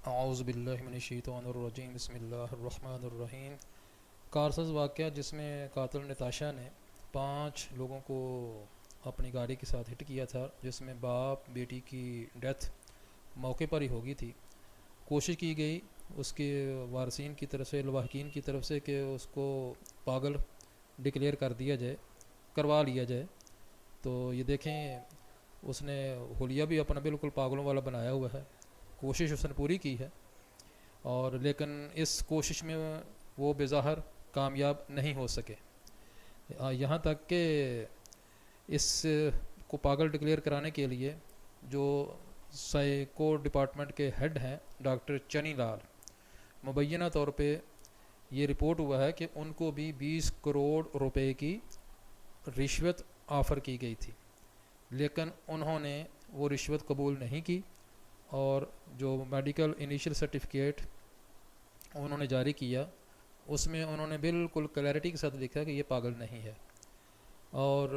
اعوذ باللہ من الشیطان الرجیم بسم اللہ الرحمن الرحیم۔ کارساز واقعہ جس میں قاتل نتاشا نے 5 لوگوں کو اپنی گاڑی کے ساتھ ہٹ کیا تھا، جس میں باپ بیٹی کی ڈیتھ موقع پر ہی ہو گئی تھی۔ کوشش کی گئی اس کے وارثین کی طرف سے، لواحقین کی طرف سے، کہ اس کو پاگل ڈکلیئر کر دیا جائے، کروا لیا جائے۔ تو یہ دیکھیں، اس نے حلیہ بھی اپنا بالکل پاگلوں والا بنایا ہوا ہے۔ کوشش اس نے پوری کی ہے، اور لیکن اس کوشش میں وہ بظاہر کامیاب نہیں ہو سکے، یہاں تک کہ اس کو پاگل ڈکلیئر کرانے کے لیے جو سائیکو ڈپارٹمنٹ کے ہیڈ ہیں ڈاکٹر چنی لال، مبینہ طور پہ یہ رپورٹ ہوا ہے کہ ان کو بھی 20 کروڑ روپے کی رشوت آفر کی گئی تھی، لیکن انہوں نے وہ رشوت قبول نہیں کی، اور جو میڈیکل انیشل سرٹیفکیٹ انہوں نے جاری کیا اس میں انہوں نے بالکل کلیئرٹی کے ساتھ لکھا کہ یہ پاگل نہیں ہے۔ اور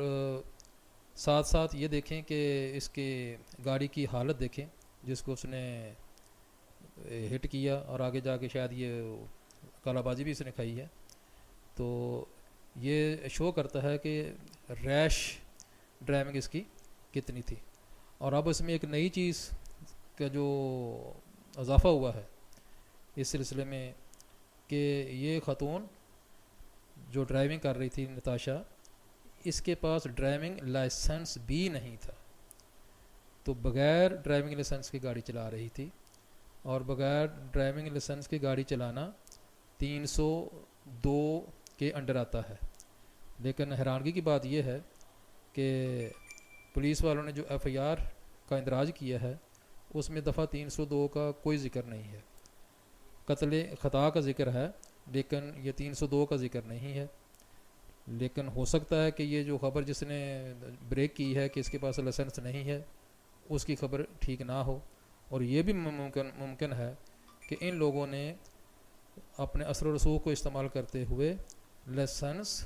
ساتھ ساتھ یہ دیکھیں کہ اس کے گاڑی کی حالت دیکھیں جس کو اس نے ہٹ کیا، اور آگے جا کے شاید یہ کالا بازی بھی اس نے کھائی ہے۔ تو یہ شو کرتا ہے کہ ریش ڈرائیونگ اس کی کتنی تھی۔ اور اب اس میں ایک نئی چیز کا جو اضافہ ہوا ہے اس سلسلے میں، کہ یہ خاتون جو ڈرائیونگ کر رہی تھی نتاشا، اس کے پاس ڈرائیونگ لائسنس بھی نہیں تھا، تو بغیر ڈرائیونگ لائسنس کی گاڑی چلا رہی تھی، اور بغیر ڈرائیونگ لائسنس کی گاڑی چلانا 302 کے انڈر آتا ہے۔ لیکن حیرانگی کی بات یہ ہے کہ پولیس والوں نے جو ایف آئی آر کا اندراج کیا ہے اس میں دفعہ 302 کا کوئی ذکر نہیں ہے۔ قتل خطا کا ذکر ہے، لیکن یہ 302 کا ذکر نہیں ہے۔ لیکن ہو سکتا ہے کہ یہ جو خبر جس نے بریک کی ہے کہ اس کے پاس لائسنس نہیں ہے، اس کی خبر ٹھیک نہ ہو، اور یہ بھی ممکن ہے کہ ان لوگوں نے اپنے اثر و رسوخ کو استعمال کرتے ہوئے لائسنس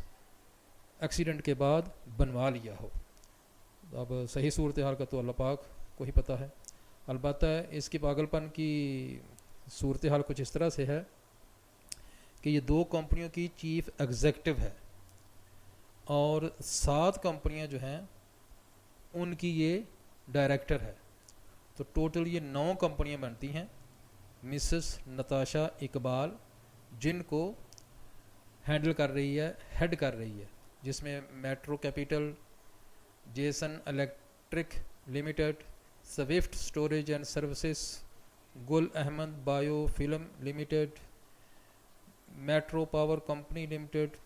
ایکسیڈنٹ کے بعد بنوا لیا ہو۔ اب صحیح صورتحال کا تو اللہ پاک کو ہی پتہ ہے۔ البتہ اس کی پاگل پن کی صورتحال کچھ اس طرح سے ہے کہ یہ 2 کمپنیوں کی چیف ایگزیکٹو ہے، اور 7 کمپنیاں جو ہیں ان کی یہ ڈائریکٹر ہے، تو ٹوٹل یہ 9 کمپنیاں بنتی ہیں مسز نتاشا اقبال، جن کو ہینڈل کر رہی ہے، ہیڈ کر رہی ہے، جس میں Metro Capital, Jason Electric Limited, Soft Storage and Services, Gul Ahmed Bio Film Limited, Metro Power Company Limited,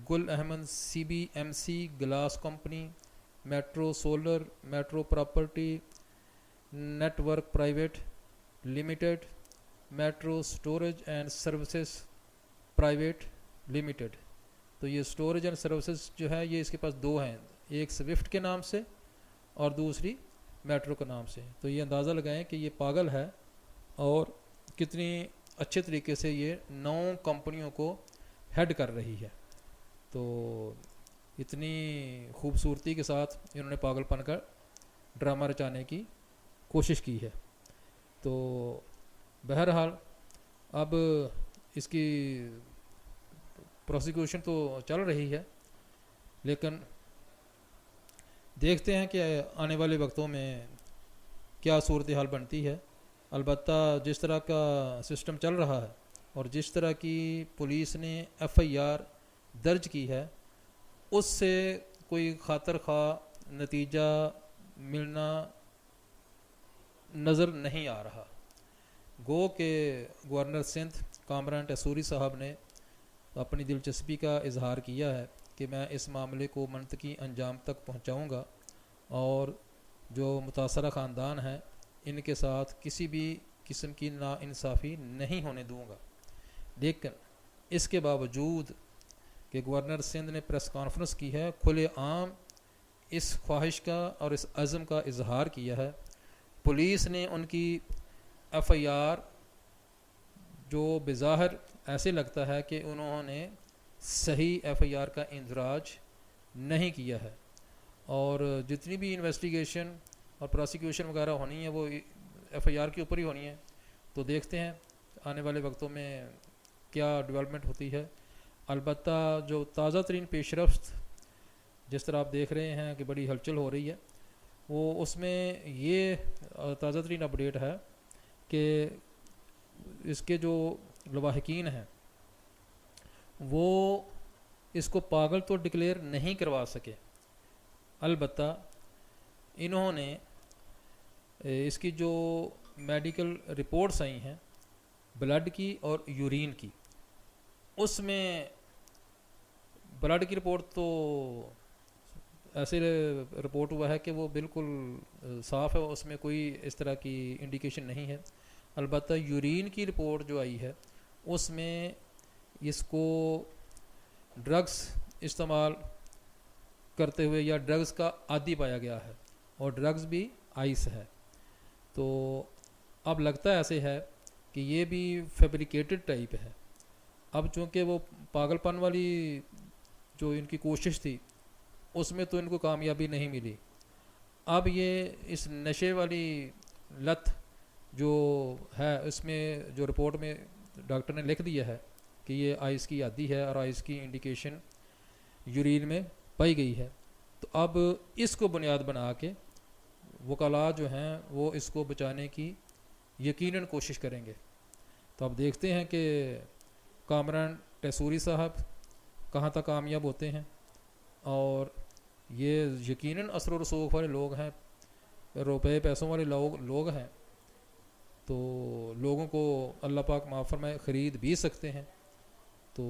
Gul Ahmed C B M C Glass Company, Metro Solar, Metro Property Network Private Limited, Metro Storage and Services Private Limited. تو یہ storage and services جو ہے یہ اس کے پاس 2 ہیں، ایک soft کے نام سے اور دوسری میٹرو کے نام سے۔ تو یہ اندازہ لگائیں کہ یہ پاگل ہے، اور کتنی اچھے طریقے سے یہ 9 کمپنیوں کو ہیڈ کر رہی ہے۔ تو اتنی خوبصورتی کے ساتھ انہوں نے پاگل پن کا ڈرامہ رچانے کی کوشش کی ہے۔ تو بہرحال اب اس کی پروسیکیوشن تو چل رہی ہے، لیکن دیکھتے ہیں کہ آنے والے وقتوں میں کیا صورتحال بنتی ہے۔ البتہ جس طرح کا سسٹم چل رہا ہے اور جس طرح کی پولیس نے ایف آئی آر درج کی ہے، اس سے کوئی خاطر خواہ نتیجہ ملنا نظر نہیں آ رہا۔ گو کہ گورنر سندھ کامران ٹیسوری صاحب نے اپنی دلچسپی کا اظہار کیا ہے کہ میں اس معاملے کو منطقی انجام تک پہنچاؤں گا، اور جو متاثرہ خاندان ہیں ان کے ساتھ کسی بھی قسم کی ناانصافی نہیں ہونے دوں گا۔ لیکن اس کے باوجود کہ گورنر سندھ نے پریس کانفرنس کی ہے، کھلے عام اس خواہش کا اور اس عزم کا اظہار کیا ہے، پولیس نے ان کی ایف آئی آر جو بظاہر ایسے لگتا ہے کہ انہوں نے صحیح ایف آئی آر کا اندراج نہیں کیا ہے، اور جتنی بھی انویسٹیگیشن اور پروسیکیوشن وغیرہ ہونی ہے وہ ایف آئی آر کے اوپر ہی ہونی ہے۔ تو دیکھتے ہیں آنے والے وقتوں میں کیا ڈیولپمنٹ ہوتی ہے۔ البتہ جو تازہ ترین پیش رفت جس طرح آپ دیکھ رہے ہیں کہ بڑی ہلچل ہو رہی ہے، وہ اس میں یہ تازہ ترین اپڈیٹ ہے کہ اس کے جو لواحقین ہیں وہ اس کو پاگل تو ڈکلیئر نہیں کروا سکے، البتہ انہوں نے اس کی جو میڈیکل رپورٹس آئی ہیں بلڈ کی اور یورین کی، اس میں بلڈ کی رپورٹ تو ایسے رپورٹ ہوا ہے کہ وہ بالکل صاف ہے، اس میں کوئی اس طرح کی انڈیکیشن نہیں ہے۔ البتہ یورین کی رپورٹ جو آئی ہے اس میں اس کو ڈرگس استعمال کرتے ہوئے یا ڈرگس کا عادی پایا گیا ہے، اور ڈرگس بھی آئس ہے۔ تو اب لگتا ہے ایسے ہے کہ یہ بھی فیبریکیٹڈ ٹائپ ہے۔ اب چونکہ وہ پاگل پن والی جو ان کی کوشش تھی اس میں تو ان کو کامیابی نہیں ملی، اب یہ اس نشے والی لت جو ہے اس میں جو رپورٹ میں ڈاکٹر نے لکھ دیا ہے کہ یہ آئس کی عادی ہے اور آئس کی انڈیکیشن یورین میں پائی گئی ہے، تو اب اس کو بنیاد بنا کے وکلاء جو ہیں وہ اس کو بچانے کی یقیناً کوشش کریں گے۔ تو اب دیکھتے ہیں کہ کامران ٹیسوری صاحب کہاں تک کامیاب ہوتے ہیں، اور یہ یقیناً اثر و رسوخ والے لوگ ہیں، روپے پیسوں والے لوگ ہیں، تو لوگوں کو اللہ پاک معاف فرمائے خرید بھی سکتے ہیں۔ تو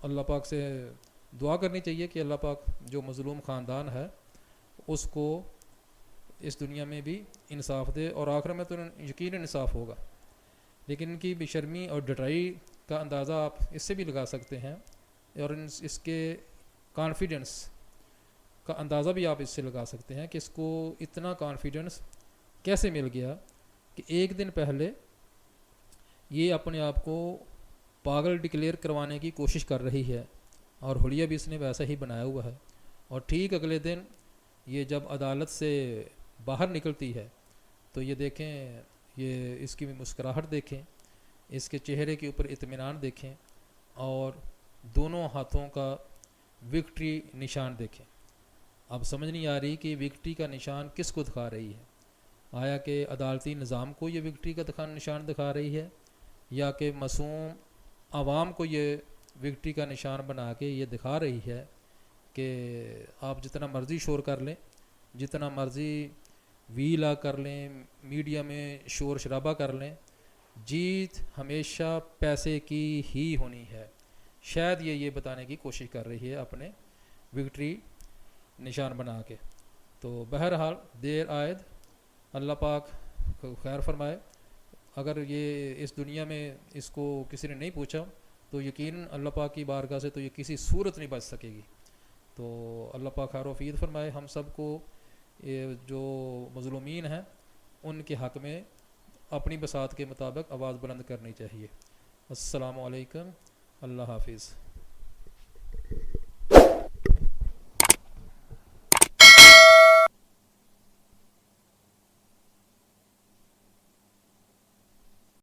اللہ پاک سے دعا کرنی چاہیے کہ اللہ پاک جو مظلوم خاندان ہے اس کو اس دنیا میں بھی انصاف دے، اور آخر میں تو یقیناً انصاف ہوگا۔ لیکن ان کی بے شرمی اور ڈٹائی کا اندازہ آپ اس سے بھی لگا سکتے ہیں، اور اس کے کانفیڈنس کا اندازہ بھی آپ اس سے لگا سکتے ہیں کہ اس کو اتنا کانفیڈنس کیسے مل گیا کہ ایک دن پہلے یہ اپنے آپ کو پاگل ڈکلیئر کروانے کی کوشش کر رہی ہے، اور حلیہ بھی اس نے ویسا ہی بنایا ہوا ہے، اور ٹھیک اگلے دن یہ جب عدالت سے باہر نکلتی ہے تو یہ دیکھیں، یہ اس کی مسکراہٹ دیکھیں، اس کے چہرے کے اوپر اطمینان دیکھیں، اور دونوں ہاتھوں کا وکٹری نشان دیکھیں۔ اب سمجھ نہیں آ رہی کہ وکٹری کا نشان کس کو دکھا رہی ہے، آیا کہ عدالتی نظام کو یہ وکٹری کا نشان دکھا رہی ہے، یا کہ معصوم عوام کو یہ وکٹری کا نشان بنا کے یہ دکھا رہی ہے کہ آپ جتنا مرضی شور کر لیں، جتنا مرضی ویلا کر لیں، میڈیا میں شور شرابہ کر لیں، جیت ہمیشہ پیسے کی ہی ہونی ہے۔ شاید یہ بتانے کی کوشش کر رہی ہے اپنے وکٹری نشان بنا کے۔ تو بہرحال دیر آید اللہ پاک خیر فرمائے، اگر یہ اس دنیا میں اس کو کسی نے نہیں پوچھا تو یقیناً اللہ پاک کی بارگاہ سے تو یہ کسی صورت نہیں بچ سکے گی۔ تو اللہ پاک خیر و فید فرمائے ہم سب کو، جو مظلومین ہیں ان کے حق میں اپنی بساط کے مطابق آواز بلند کرنی چاہیے۔ السلام علیکم، اللہ حافظ۔